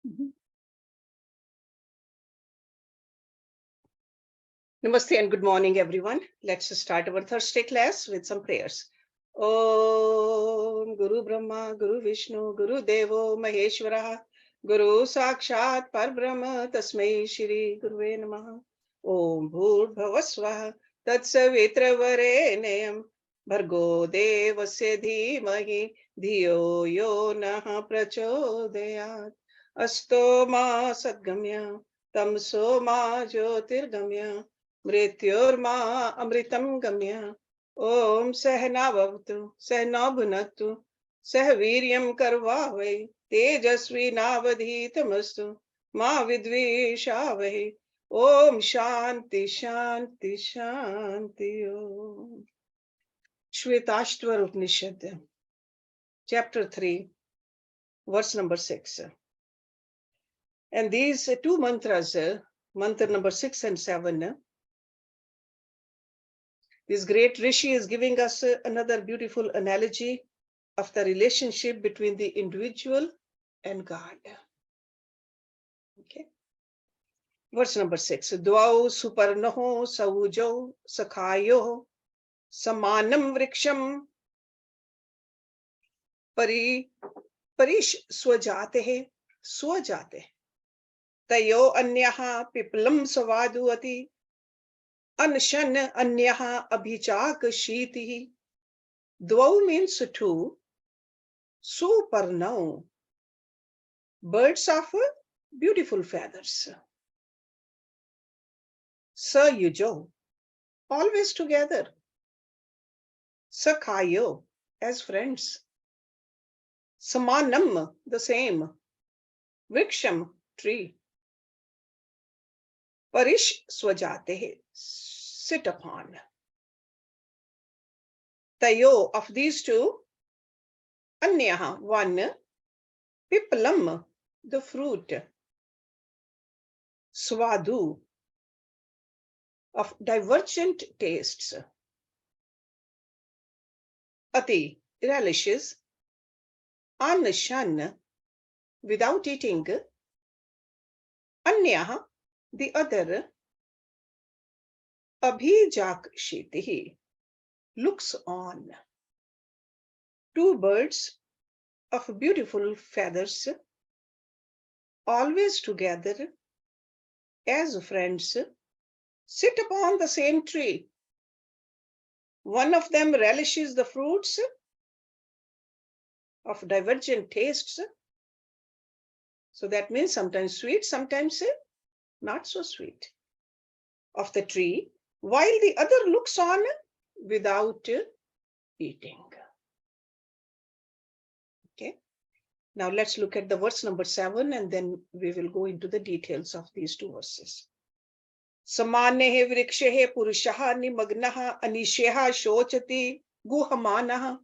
Mhm. Namaste and good morning, everyone. Let's start our Thursday class with some prayers. Om Guru Brahma, Guru Vishnu, Guru Devo Maheshwara, Guru Sakshat Parbrahma, Tasmai Shri Guruve Namaha. Om Bhur Bhavaswaha, Tatsavitra Varenayam, Bhargo Devasya Dhimahi, Dhiyo Yo Naha Prachodayat, Asto Ma Sadgamya, Tamso Ma Jyotirgamya, मृत्योर्मा अमृतं गम्य ओम सहनावतु सहना भुनक्तु सह वीर्यं करवावै तेजस्वी नावधीतमस्तु मा विद्विषावै ओम शांति शांति शांति ओम श्वेताश्वर उपनिषद chapter 3 verse number 6 and these two mantras mantra number 6 and 7 this great Rishi is giving us another beautiful analogy of the relationship between the individual and God. Okay. Verse number 6. Dvau suparnaho saujo sakhayo samanam vriksham parish swajate tayo anyaha piplam savaduati anshan anyaha abhichak shiti. Dvau means two. Suparnau, birds of beautiful feathers. Sayujo, always together. Sakhayo, as friends. Samanam, the same. Vriksham, tree. Parish swajate, sit upon. Tayo, of these two. Anyaha, one. Pipalam, the fruit. Swadu, of divergent tastes. Ati, relishes. Anshan, without eating. Anyaha, the other. Abhijakshitihi, looks on. Two birds of beautiful feathers, always together, as friends, sit upon the same tree. One of them relishes the fruits of divergent tastes. So that means sometimes sweet, sometimes not so sweet, of the tree, while the other looks on without eating. Okay. Now let's look at the verse number 7 and then we will go into the details of these two verses. Samanehe vrikshehe purushaha nimagnaha anisheha shochati guhamanaha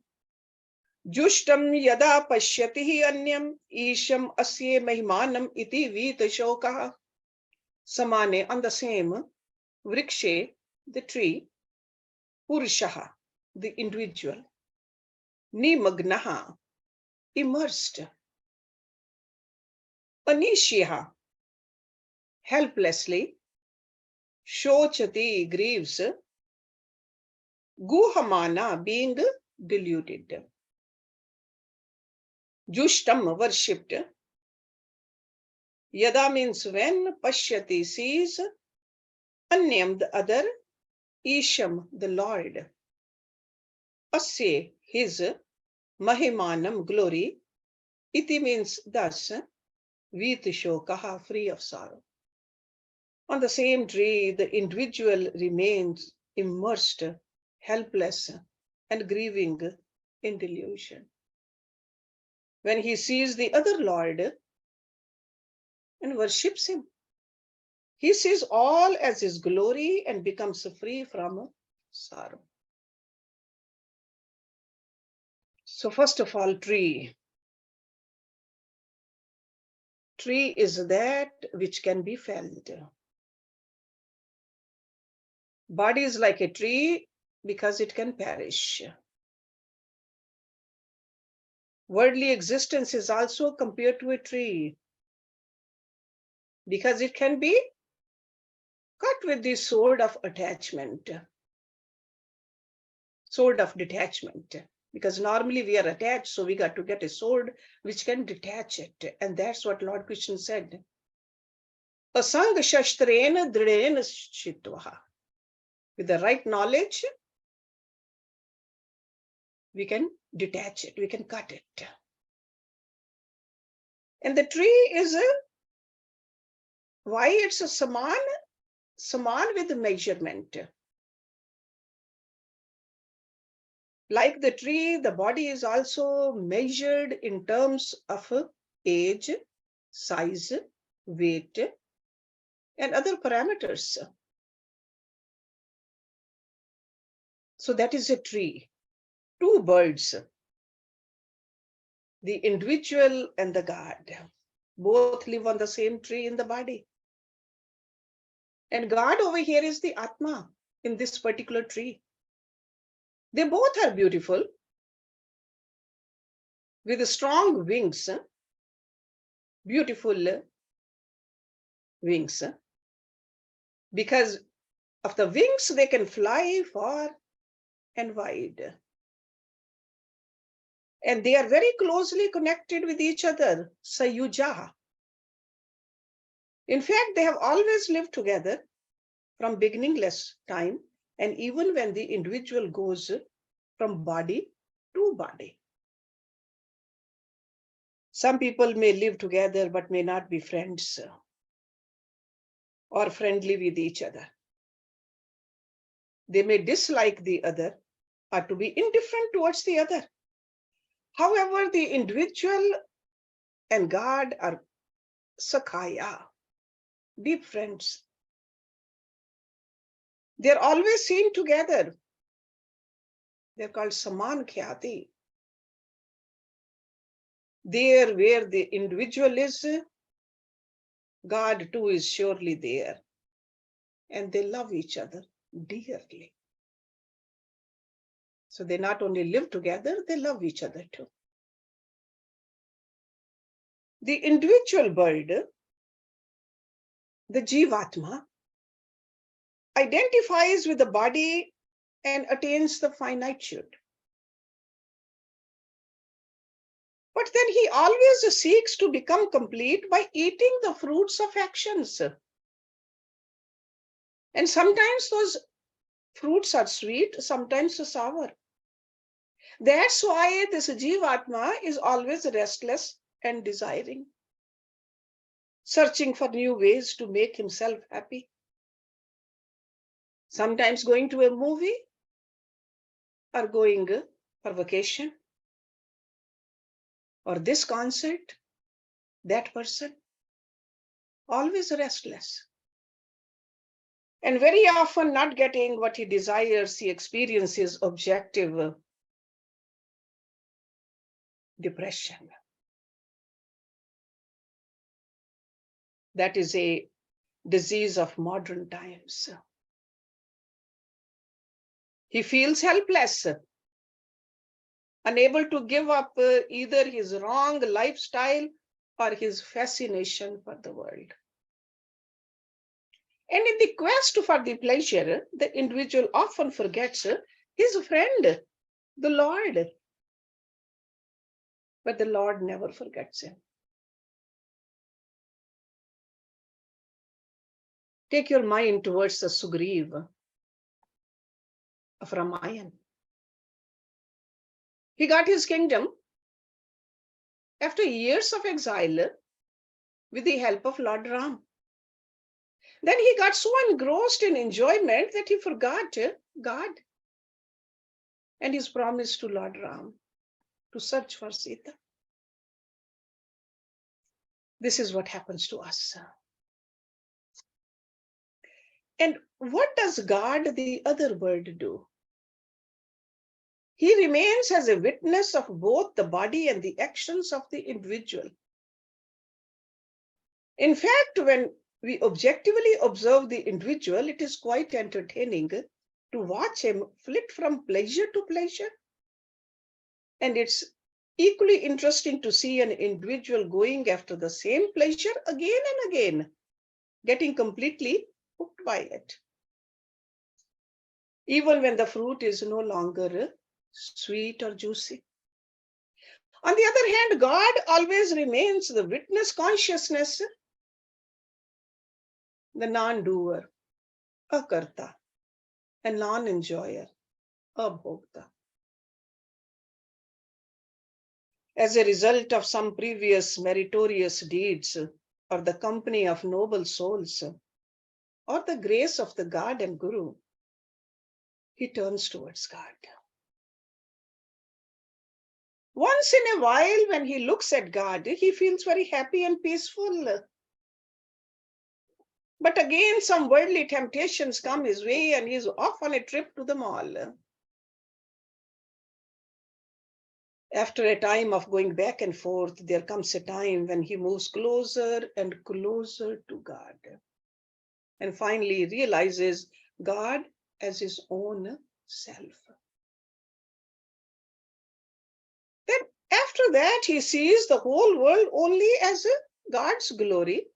jushtam yada pashyatihi anyam isham asye mahimanam iti vitashokaha. Samane, on the same. Vrikshe, the tree. Purushaha, the individual. Nimagnaha, immersed. Anisheha, helplessly. Shochati, grieves. Guhamana, being deluded. Jushtam, worshipped. Yada means when. Pashyati, sees. Anyam, the other. Isham, the Lord. Asya, his. Mahimanam, glory. Iti means thus. Vitashokaha, free of sorrow. On the same tree, the individual remains immersed, helpless, and grieving in delusion. When he sees the other Lord and worships him, he sees all as his glory and becomes free from sorrow. So first of all, tree. Tree is that which can be felt. Body is like a tree because it can perish. Worldly existence is also compared to a tree. because it can be cut with the sword of attachment, sword of detachment. Because normally we are attached, so we got to get a sword which can detach it. And that's what Lord Krishna said. Asang shastrena dridena shitvaha. With the right knowledge, we can detach it, we can cut it. And the tree is why it's a saman with measurement. Like the tree, the body is also measured in terms of age, size, weight, and other parameters. So that is a tree. Two birds, the individual and the God, both live on the same tree in the body. And God over here is the Atma in this particular tree. They both are beautiful with strong wings, beautiful wings. Because of the wings, they can fly far and wide. And they are very closely connected with each other, Sayuja. In fact, they have always lived together from beginningless time, and even when the individual goes from body to body. Some people may live together but may not be friends or friendly with each other. They may dislike the other or to be indifferent towards the other. However, the individual and God are Sakhaya, deep friends. They're always seen together. They're called Saman Khyati. There where the individual is, God too is surely there. And they love each other dearly. So they not only live together, they love each other too. The individual bird, the Jivatma, identifies with the body and attains the finitude. But then he always seeks to become complete by eating the fruits of actions. And sometimes those fruits are sweet, sometimes sour. That's why this Jivatma is always restless and desiring, searching for new ways to make himself happy. Sometimes going to a movie or going for vacation or this concert, that person, always restless. And very often not getting what he desires, he experiences objective depression. That is a disease of modern times. He feels helpless, unable to give up either his wrong lifestyle or his fascination for the world. And in the quest for the pleasure, the individual often forgets his friend, the Lord. But the Lord never forgets him. Take your mind towards the Sugriva of Ramayana. He got his kingdom after years of exile with the help of Lord Ram. Then he got so engrossed in enjoyment that he forgot God and his promise to Lord Ram to search for Sita. This is what happens to us. And what does God, the other bird, do? He remains as a witness of both the body and the actions of the individual. In fact, when we objectively observe the individual, it is quite entertaining to watch him flit from pleasure to pleasure. And it's equally interesting to see an individual going after the same pleasure again and again getting completely hooked by it. Even when the fruit is no longer sweet or juicy. On the other hand, God always remains the witness consciousness, the non-doer, a karta, a non-enjoyer, a bhokta. As a result of some previous meritorious deeds, or the company of noble souls, or the grace of the God and Guru, he turns towards God. Once in a while, when he looks at God, he feels very happy and peaceful. But again, some worldly temptations come his way and he's off on a trip to the mall. After a time of going back and forth, there comes a time when he moves closer and closer to God. And finally realizes God as his own self. Then after that, he sees the whole world only as God's glory.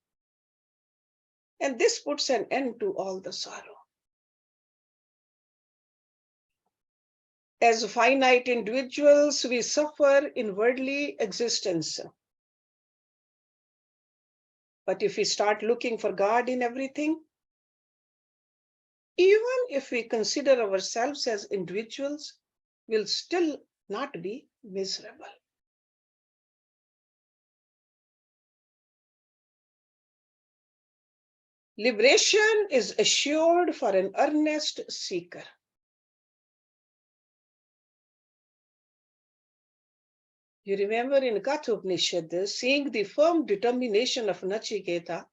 And this puts an end to all the sorrow. As finite individuals, we suffer in worldly existence. But if we start looking for God in everything, even if we consider ourselves as individuals, we'll still not be miserable. Liberation is assured for an earnest seeker. You remember in Kathopanishad, seeing the firm determination of Nachiketa,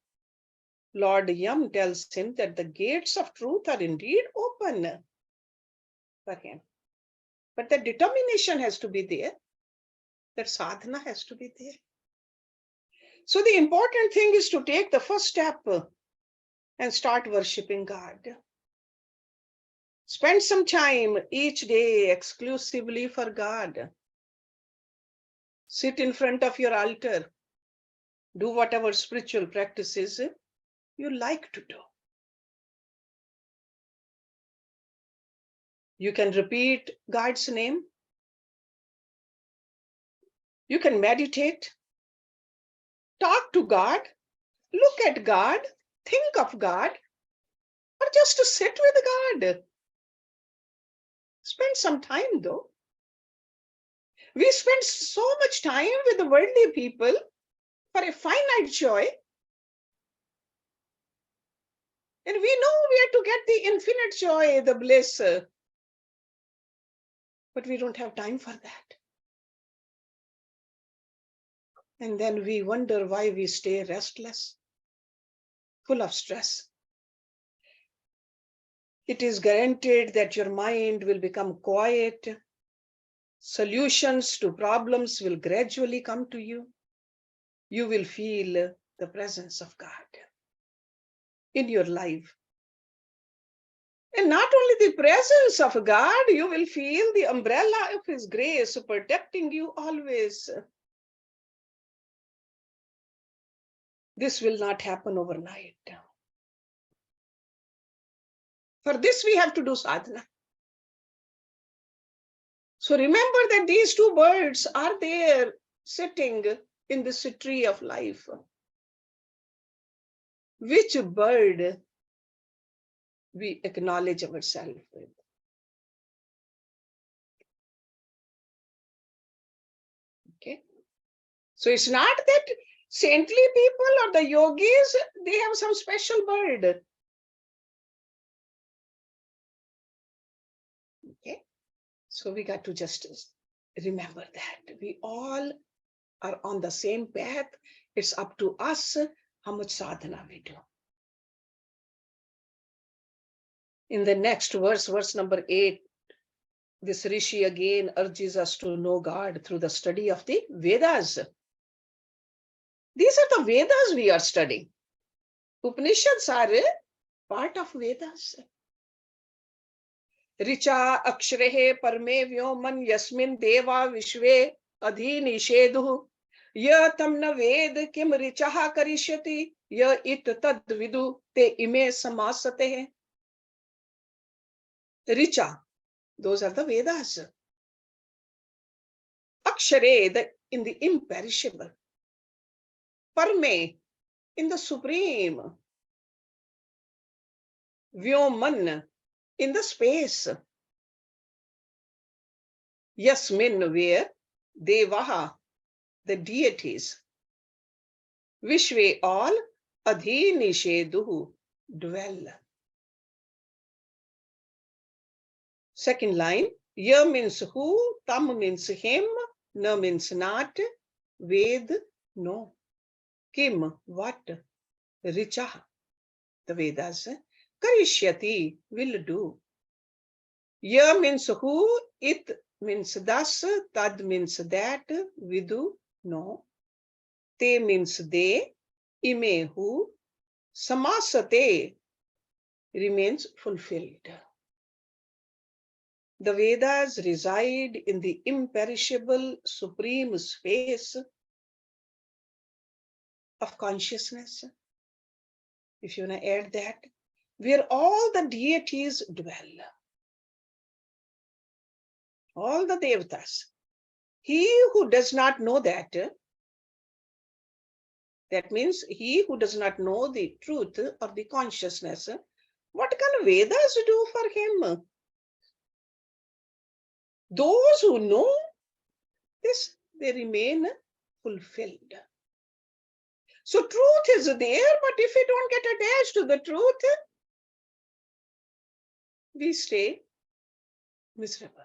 Lord Yam tells him that the gates of truth are indeed open for him. But the determination has to be there, that sadhana has to be there. So the important thing is to take the first step and start worshipping God. Spend some time each day exclusively for God. Sit in front of your altar. Do whatever spiritual practices you like to do. You can repeat God's name. You can meditate. Talk to God. Look at God. Think of God. Or just to sit with God. Spend some time though. We spend so much time with the worldly people for a finite joy. And we know where to get the infinite joy, the bliss. But we don't have time for that. And then we wonder why we stay restless, full of stress. It is guaranteed that your mind will become quiet. Solutions to problems will gradually come to you. You will feel the presence of God in your life. And not only the presence of God, you will feel the umbrella of His grace protecting you always. This will not happen overnight. For this, we have to do sadhana. So remember that these two birds are there sitting in this tree of life. Which bird we acknowledge ourselves with? Okay. So it's not that saintly people or the yogis, they have some special bird. Okay. So we got to just remember that we all are on the same path. It's up to us how much sadhana we do. In the next verse, verse number 8, this Rishi again urges us to know God through the study of the Vedas. These are the Vedas we are studying. Upanishads are part of Vedas. Richa akshrehe parme vyoman yasmin deva vishve adhinishedu ya tamna ved kim richaha karishyati ya it tad vidu te ime samasate. Richa, those are the Vedas. Akshare, in the imperishable. Parme, in the supreme. Vyoman, in the space. Yasmin, where Devaha, the deities. Vishve, all. Adhinisheduhu, dwell. Second line, ya means who, tam means him, na means not, ved, no, kim, what, richa, the Vedas, karishyati, will do. Ya means who, it means thus, tad means that, vidu, no, te means they, ime who, samasate, remains fulfilled. The Vedas reside in the imperishable supreme space of consciousness. If you want to add that, where all the deities dwell, all the devatas. He who does not know that, that means he who does not know the truth or the consciousness, what can Vedas do for him? Those who know this, they remain fulfilled. So truth is there, but if we don't get attached to the truth, we stay miserable.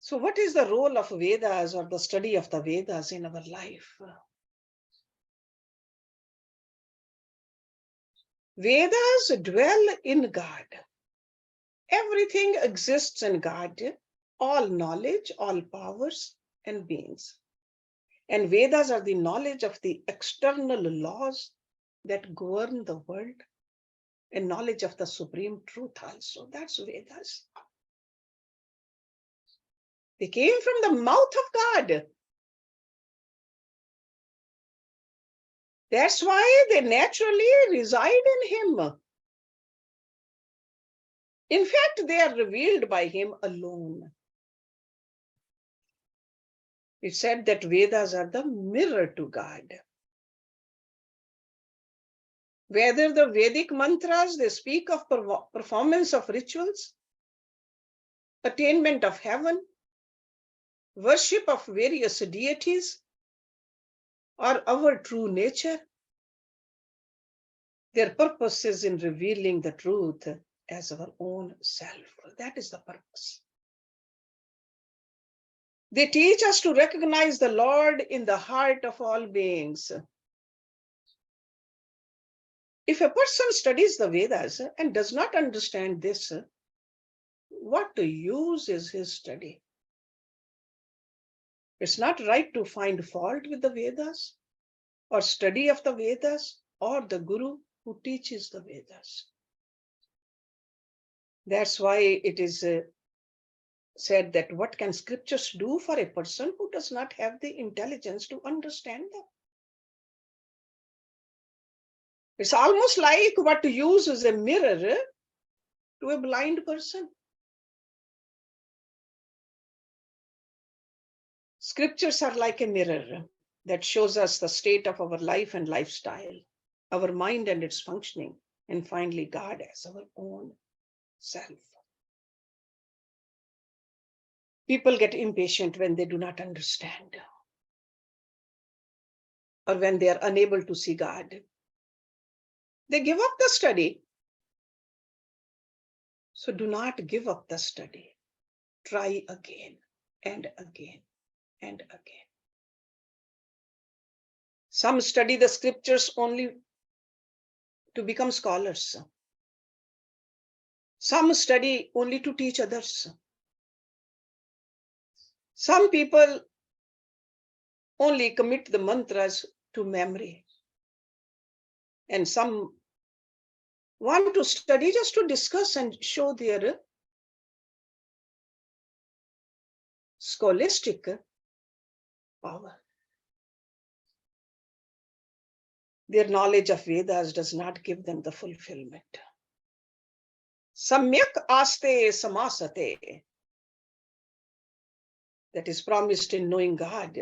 So what is the role of Vedas or the study of the Vedas in our life? Vedas dwell in God. Everything exists in God, all knowledge, all powers and beings. And Vedas are the knowledge of the external laws that govern the world and knowledge of the supreme truth also. That's Vedas. They came from the mouth of God. That's why they naturally reside in Him. In fact, they are revealed by Him alone. It said that Vedas are the mirror to God. Whether the Vedic mantras, they speak of performance of rituals, attainment of heaven, worship of various deities, or our true nature, their purpose is in revealing the truth as our own self. That is the purpose. They teach us to recognize the Lord in the heart of all beings. If a person studies the Vedas and does not understand this, what use is his study? It's not right to find fault with the Vedas or study of the Vedas or the Guru who teaches the Vedas. That's why it is said that what can scriptures do for a person who does not have the intelligence to understand them? It's almost like what use is a mirror to a blind person. Scriptures are like a mirror that shows us the state of our life and lifestyle, our mind and its functioning, and finally God as our own self. People get impatient when they do not understand or when they are unable to see God. They give up the study. So do not give up the study. Try again and again and again. Some study the scriptures only to become scholars. Some study only to teach others. Some people only commit the mantras to memory. And some want to study just to discuss and show their scholastic power. their knowledge of Vedas does not give them the fulfillment. Samyak aste samasate, that is promised in knowing God.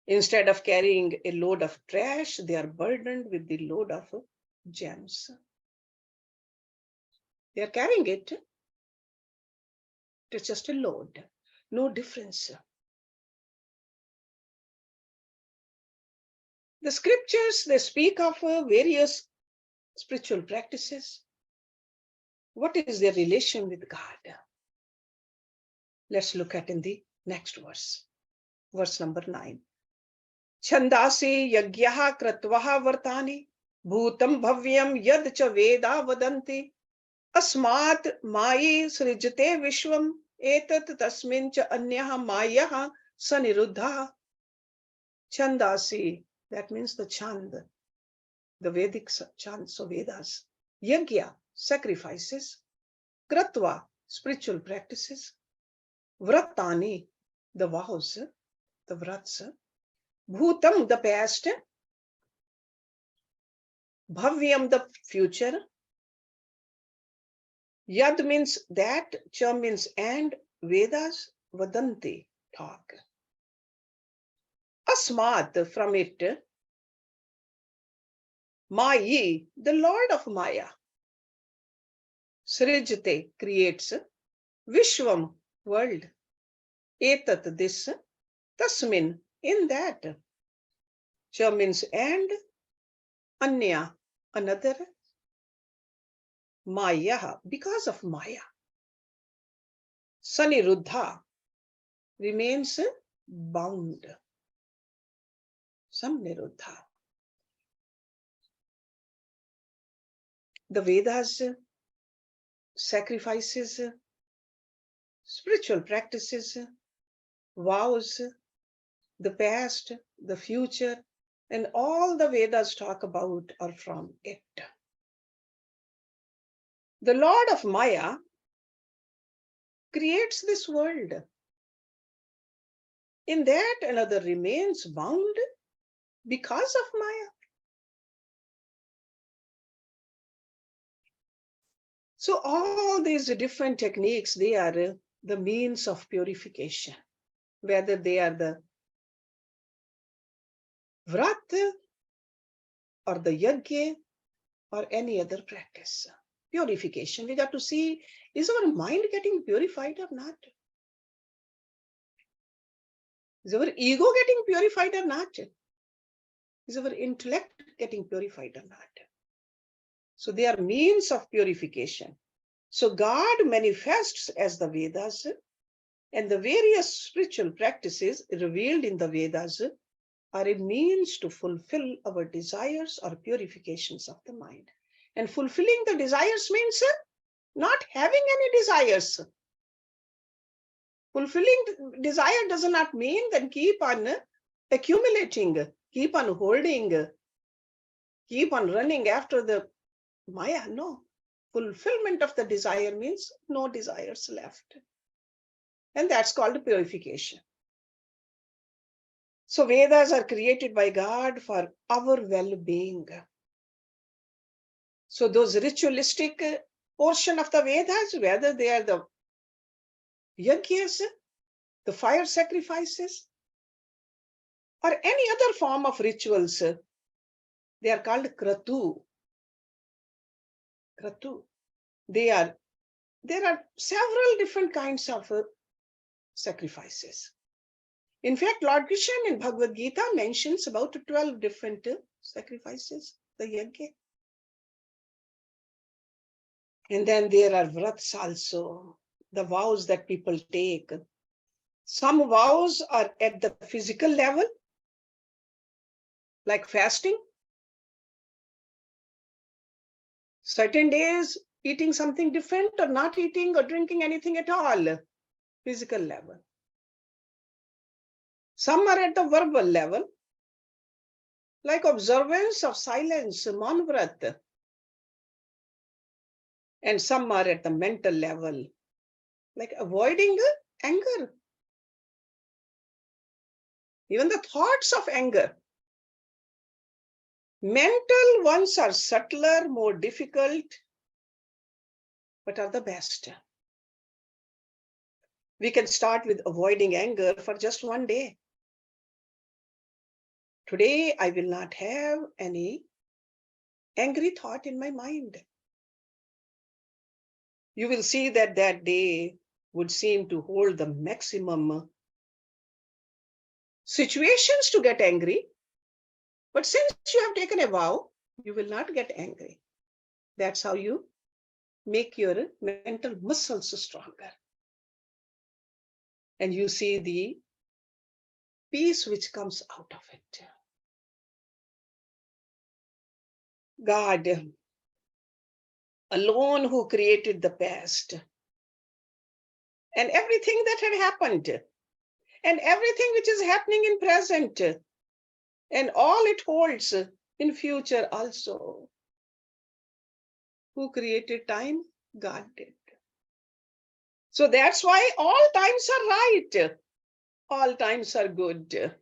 Instead of carrying a load of trash, they are burdened with the load of gems. They are carrying it. It's just a load. No difference. The scriptures, they speak of various spiritual practices. What is their relation with God? Let's look at in the next verse. Verse number 9. Chandasi yagyaha kratvaha vartani bhutam bhavyam yad cha veda vadanti asmat mayi srijate vishwam etat tasmin cha anyaha mayaha saniruddha. Chandasi, that means the chand, the Vedic chants of Vedas. Yagya, sacrifices. Kratva, spiritual practices. Vratani, the vows, the vrats. Bhutam, the past. Bhavyam, the future. Yad means that, cha means and, Vedas, vadanti, talk. Asmat, from it. Mayi, the Lord of Maya. Srijate, creates. Vishwam, world. Etat, this. Tasmin, in that. Cha means and. Anya, another. Maya, because of Maya. Saniruddha, remains bound. Samniruddha. The Vedas, sacrifices, spiritual practices, vows, the past, the future, and all the Vedas talk about are from it. The Lord of Maya creates this world. In that, another remains bound because of Maya. So all these different techniques, they are the means of purification, whether they are the vrat or the yajna or any other practice. Purification, we got to see, is our mind getting purified or not? Is our ego getting purified or not? Is our intellect getting purified or not? So they are means of purification. So God manifests as the Vedas, and the various spiritual practices revealed in the Vedas are a means to fulfill our desires or purifications of the mind. And fulfilling the desires means not having any desires. Fulfilling desire does not mean that keep on accumulating, keep on holding, keep on running after the Maya. No. Fulfillment of the desire means no desires left. And that's called purification. So Vedas are created by God for our well-being. So those ritualistic portion of the Vedas, whether they are the yajnas, the fire sacrifices, or any other form of rituals, they are called kratu. Kratu. There are several different kinds of sacrifices. In fact, Lord Krishna in Bhagavad Gita mentions about 12 different sacrifices, the yajna. And then there are vrats also, the vows that people take. Some vows are at the physical level, like fasting. Certain days, eating something different or not eating or drinking anything at all, physical level. Some are at the verbal level, like observance of silence, Manvrat. And some are at the mental level, like avoiding anger. Even the thoughts of anger. Mental ones are subtler, more difficult, but are the best. We can start with avoiding anger for just one day. Today, I will not have any angry thought in my mind. You will see that that day would seem to hold the maximum situations to get angry. But since you have taken a vow, you will not get angry. That's how you make your mental muscles stronger. And you see the peace which comes out of it. God alone who created the past and everything that had happened and everything which is happening in present and all it holds in future also. Who created time? God did. So that's why all times are right. All times are good.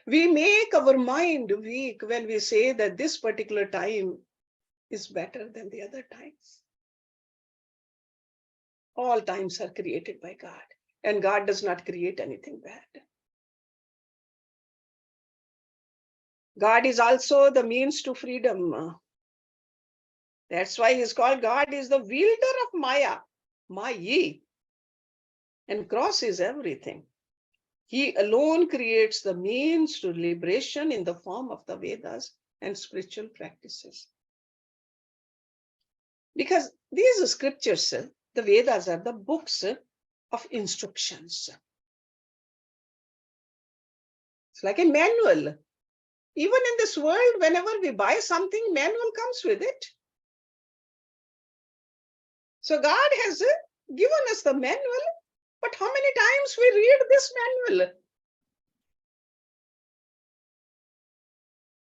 We make our mind weak when we say that this particular time is better than the other times. All times are created by God, and God does not create anything bad. God is also the means to freedom. That's why he's called God is the wielder of Maya, Mayi, and cross is everything. He alone creates the means to liberation in the form of the Vedas and spiritual practices. Because these scriptures, the Vedas are the books of instructions. It's like a manual. Even in this world, whenever we buy something, manual comes with it. So God has given us the manual, but how many times we read this manual?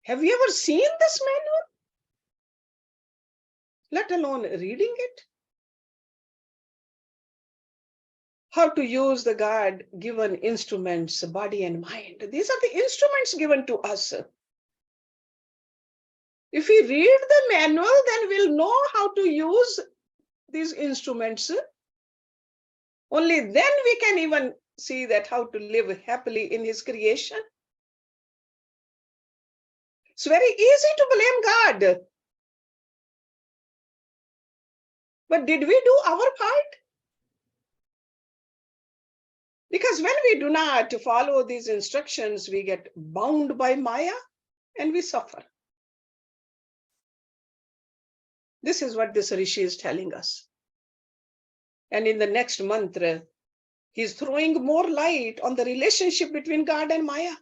Have you ever seen this manual? Let alone reading it. How to use the God-given instruments, body and mind. These are the instruments given to us. If we read the manual, then we'll know how to use these instruments. Only then we can even see that how to live happily in his creation. It's very easy to blame God. But did we do our part? Because when we do not follow these instructions, we get bound by Maya and we suffer. This is what this Rishi is telling us. And in the next mantra, he's throwing more light on the relationship between God and Maya.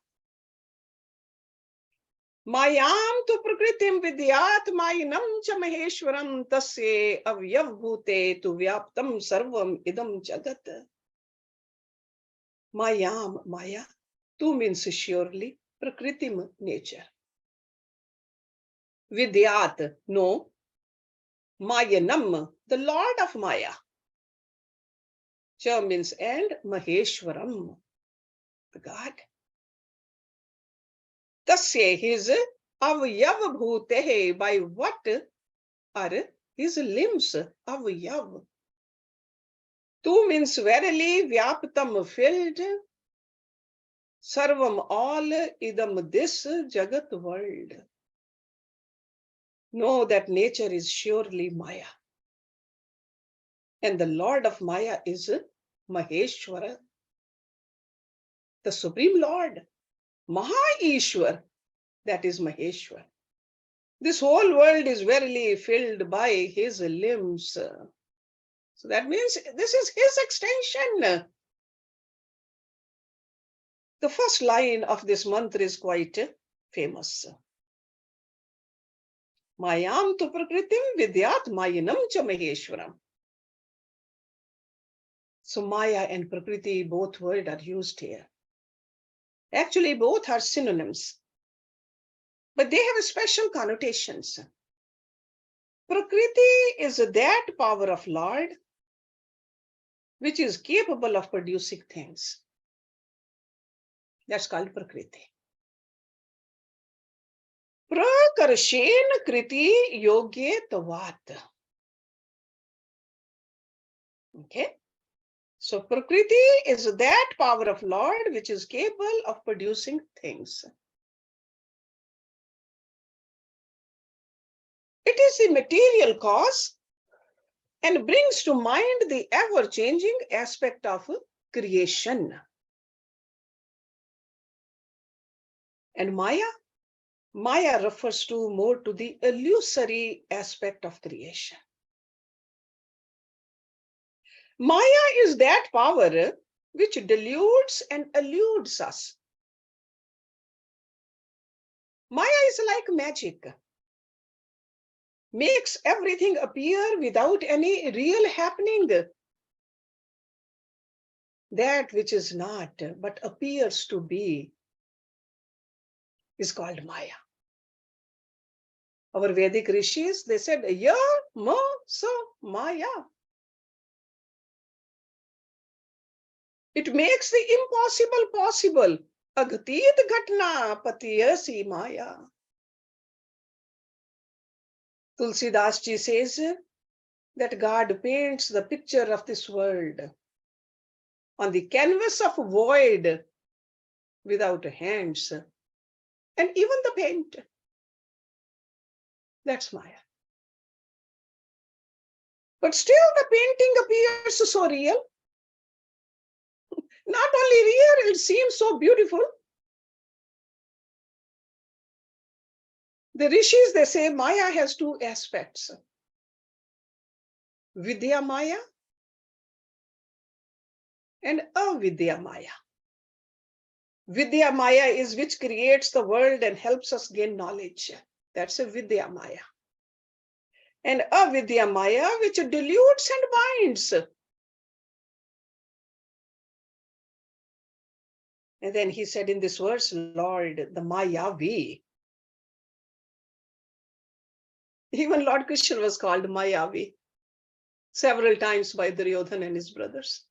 Mayam tu prakritim vidyat mayinam cha maheshwaram tasye avyavbhute tu vyaptam sarvam idam jagat. Mayam, Maya, tu means surely, prakritim, nature. Vidyat, no. Mayanam, the Lord of Maya. Cha means and, Maheshwaram, the God. Tasya, his avyavbhute, by what are his limbs, avyav. Tu means verily, vyaptam, filled, sarvam, all, idam, this, jagat, world. Know that nature is surely Maya. And the Lord of Maya is Maheshwara, the Supreme Lord. Maha-Ishwar, that is Maheshwar. This whole world is verily filled by his limbs. So that means this is his extension. The first line of this mantra is quite famous. Mayam tu prakritim vidyat mayinam cha maheshwaram. So Maya and Prakriti, both words are used here. Actually, both are synonyms, but they have special connotations. Prakriti is that power of Lord which is capable of producing things. That's called Prakriti. Prakarshen kriti yogyetavat. Okay. So Prakriti is that power of Lord which is capable of producing things. It is the material cause and brings to mind the ever-changing aspect of creation. And Maya refers to more to the illusory aspect of creation. Maya is that power which deludes and eludes us. Maya is like magic, makes everything appear without any real happening. That which is not but appears to be is called Maya. Our Vedic rishis, they said, ya, ma, sa, Maya. It makes the impossible possible. Agtit ghatna patiyasi Maya. Tulsidas ji says that God paints the picture of this world on the canvas of void without hands and even the paint. That's Maya. But still the painting appears so real. Not only real, it seems so beautiful. The rishis, they say Maya has two aspects. Vidya Maya and Avidya Maya. Vidya Maya is which creates the world and helps us gain knowledge. That's a Vidya Maya. And Avidya Maya, which dilutes and binds. And then he said in this verse, Lord, the Mayavi. Even Lord Krishna was called Mayavi several times by Duryodhana and his brothers.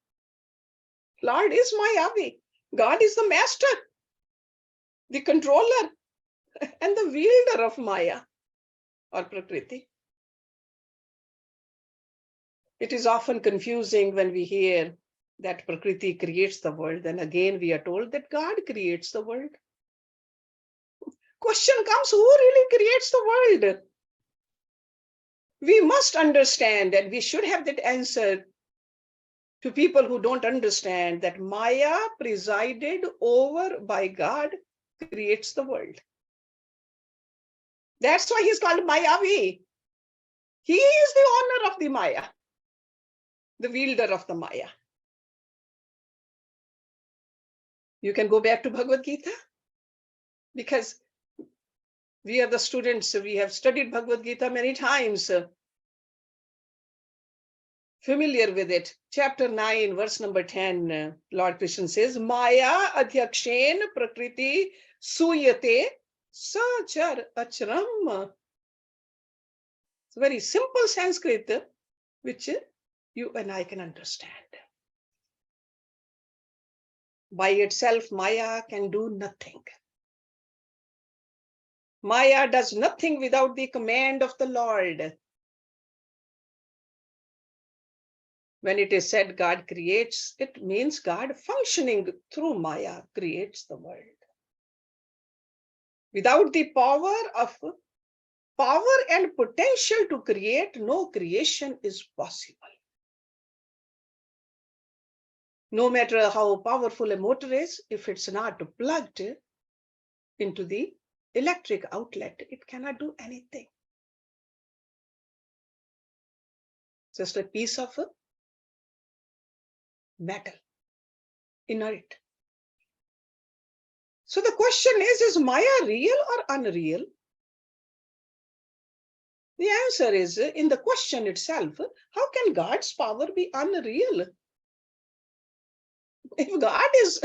Lord is Mayavi. God is the master, the controller, and the wielder of Maya or Prakriti. It is often confusing when we hear that Prakriti creates the world, and again we are told that God creates the world. Question comes, who really creates the world? We must understand, and we should have that answer to people who don't understand, that Maya, presided over by God, creates the world. That's why he's called Mayavi. He is the owner of the Maya, the wielder of the Maya. You can go back to Bhagavad Gita, because we are the students, we have studied Bhagavad Gita many times, familiar with it. Chapter 9, verse number 10, Lord Krishna says, Maya adhyakshen prakriti suyate sachar achram. It's very simple Sanskrit, which you and I can understand. By itself, Maya can do nothing. Maya does nothing without the command of the Lord. When it is said God creates, it means God functioning through Maya creates the world. Without the power and potential to create, no creation is possible. No matter how powerful a motor is, if it's not plugged into the electric outlet, it cannot do anything. Just a piece of metal, inert. So the question is Maya real or unreal? The answer is in the question itself. How can God's power be unreal? If God is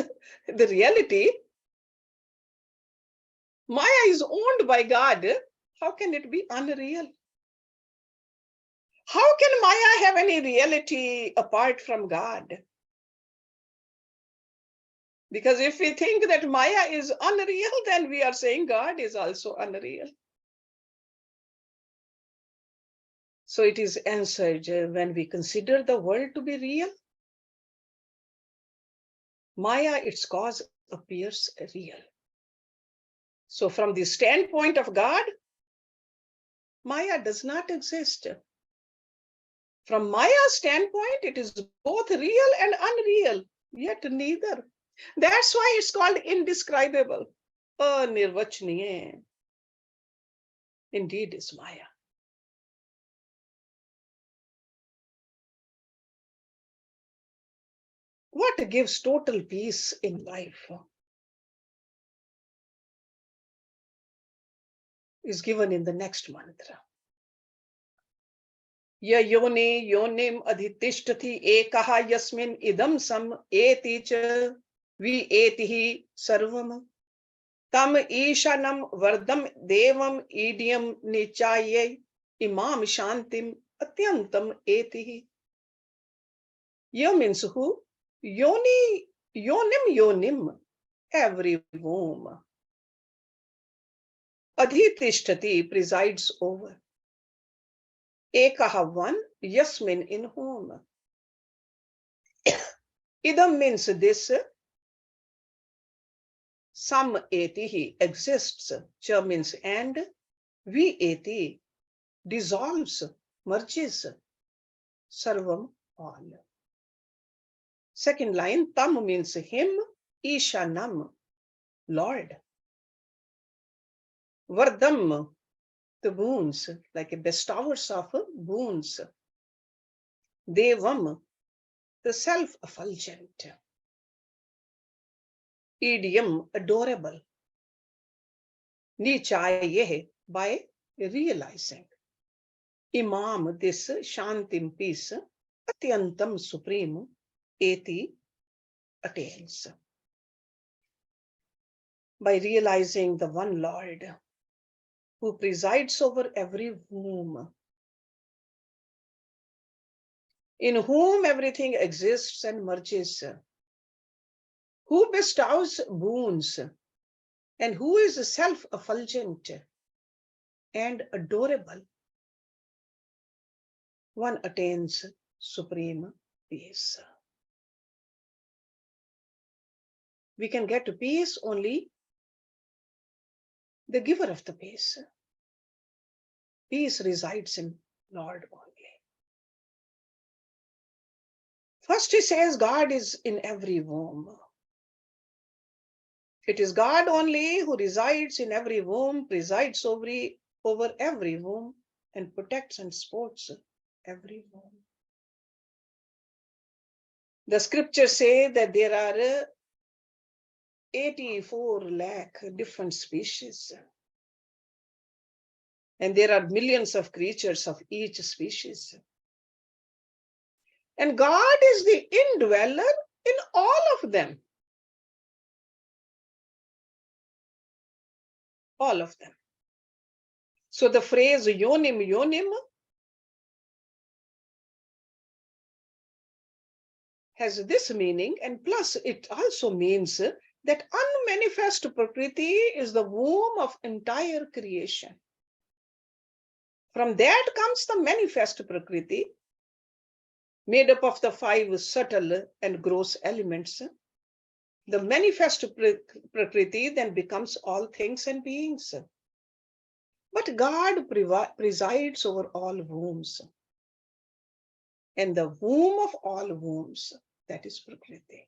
the reality, Maya is owned by God, how can it be unreal? How can Maya have any reality apart from God? Because if we think that Maya is unreal, then we are saying God is also unreal. So it is answered when we consider the world to be real. Maya, its cause, appears real. So from the standpoint of God, Maya does not exist. From Maya's standpoint, it is both real and unreal, yet neither. That's why it's called indescribable. Anirvachaniya. Indeed is Maya. What gives total peace in life is given in the next mantra. Ya yone yonim adhitishtati ekaha yasmin idam sam eti cha vi etihi sarvam tam ishanam vardam devam idiam nichaye imam shantim atyantam etihi. Yo means who? Yoni, yonim, every womb. Adhitishtati, presides over. Ekaha, one, yasmin, in whom. Idam means this. Sam etihi, exists. Cha means and. Vi eti, dissolves, merges. Sarvam, all. Second line, tam means him. Ishanam, Lord. Vardam, the boons, like a bestowers of boons. Devam, the self-effulgent. Idiom, adorable. Nichaye, by realizing. Imam, this shantim, peace. Atyantam, supreme. Eti, attains. By realizing the one Lord who presides over every womb, in whom everything exists and merges, who bestows boons, and who is self-effulgent and adorable, one attains supreme peace. We can get peace only the giver of the peace. Peace resides in Lord only. First he says God is in every womb. It is God only who resides in every womb, presides over every womb, and protects and supports every womb. The scriptures say that there are 84 lakh different species. And there are millions of creatures of each species. And God is the indweller in all of them. All of them. So the phrase yonim, yonim has this meaning, and plus it also means that unmanifest Prakriti is the womb of entire creation. From that comes the manifest Prakriti, made up of the 5 subtle and gross elements. The manifest Prakriti then becomes all things and beings. But God presides over all wombs. And the womb of all wombs, that is Prakriti.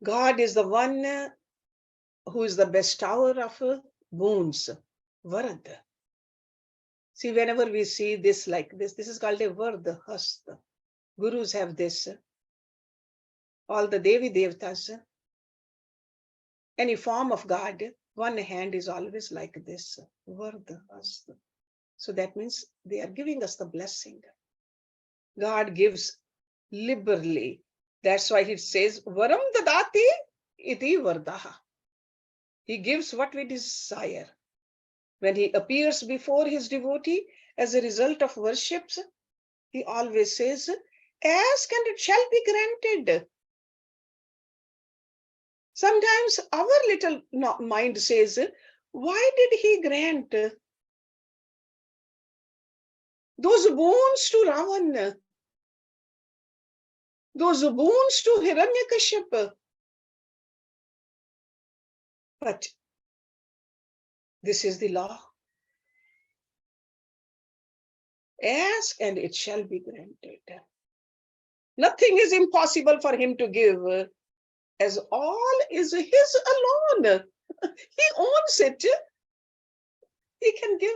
God is the one who is the bestower of boons, Varad. See, whenever we see this like this is called a Vard, Hasta. Gurus have this. All the Devi Devtas, any form of God, one hand is always like this, Vard, Hasta. So that means they are giving us the blessing. God gives liberally. That's why he says, Varam dadati iti vardaha. He gives what we desire. When he appears before his devotee as a result of worships, he always says, Ask and it shall be granted. Sometimes our little mind says, why did he grant those boons to Ravan, those boons to Hiranyakashipu? But this is the law. Ask and it shall be granted. Nothing is impossible for him to give, as all is his alone. He owns it. He can give.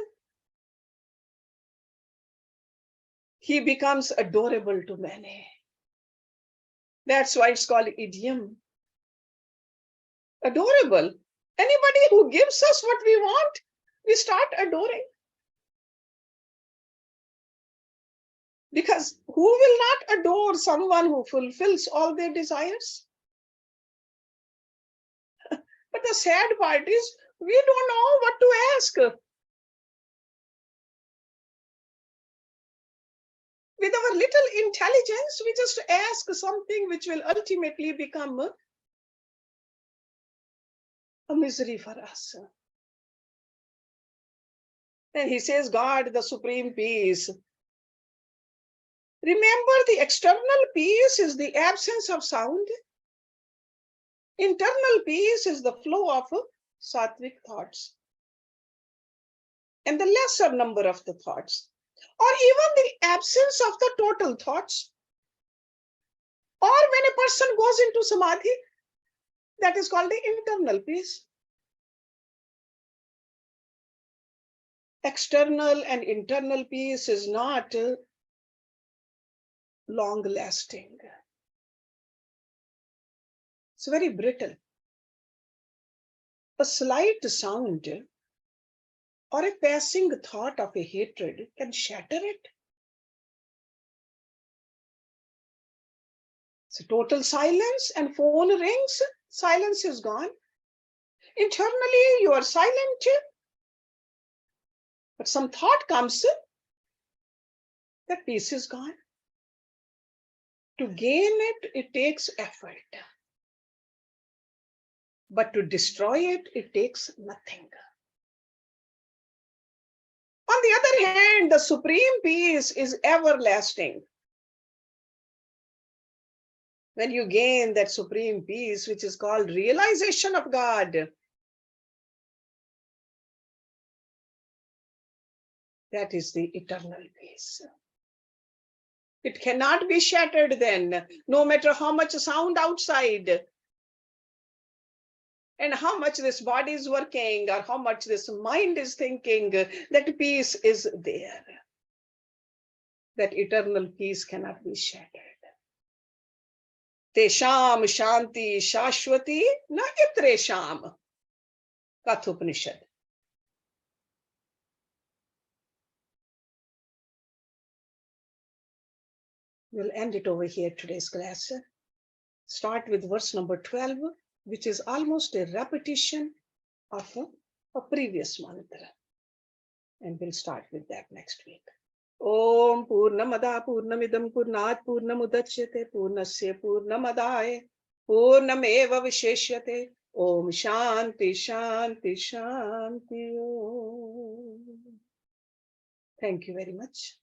He becomes adorable to many. That's why it's called idiom. Adorable. Anybody who gives us what we want, we start adoring. Because who will not adore someone who fulfills all their desires? But the sad part is, we don't know what to ask. With our little intelligence, we just ask something which will ultimately become a misery for us. And he says, God, the supreme peace. Remember, the external peace is the absence of sound. Internal peace is the flow of sattvic thoughts. And the lesser number of the thoughts. Or even the absence of the total thoughts. Or when a person goes into samadhi, that is called the internal peace. External and internal peace is not long lasting. It's very brittle. A slight sound or a passing thought of a hatred can shatter it. So total silence and phone rings, silence is gone. Internally, you are silent, but some thought comes, that peace is gone. To gain it, it takes effort. But to destroy it, it takes nothing. On the other hand, the supreme peace is everlasting. When you gain that supreme peace, which is called realization of God, that is the eternal peace. It cannot be shattered then, no matter how much sound outside, and how much this body is working, or how much this mind is thinking, that peace is there. That eternal peace cannot be shattered. Tesham shanti shashwati na itresham. Upanishad. We'll end it over here, today's class. Start with verse number 12, which is almost a repetition of a previous mantra. And we'll start with that next week. Om Purnamada Purnamidam Purnat Purnamudachyate Purnasya Purnamadaya Purnameva Visheshyate. Om Shanti Shanti Shanti Om. Thank you very much.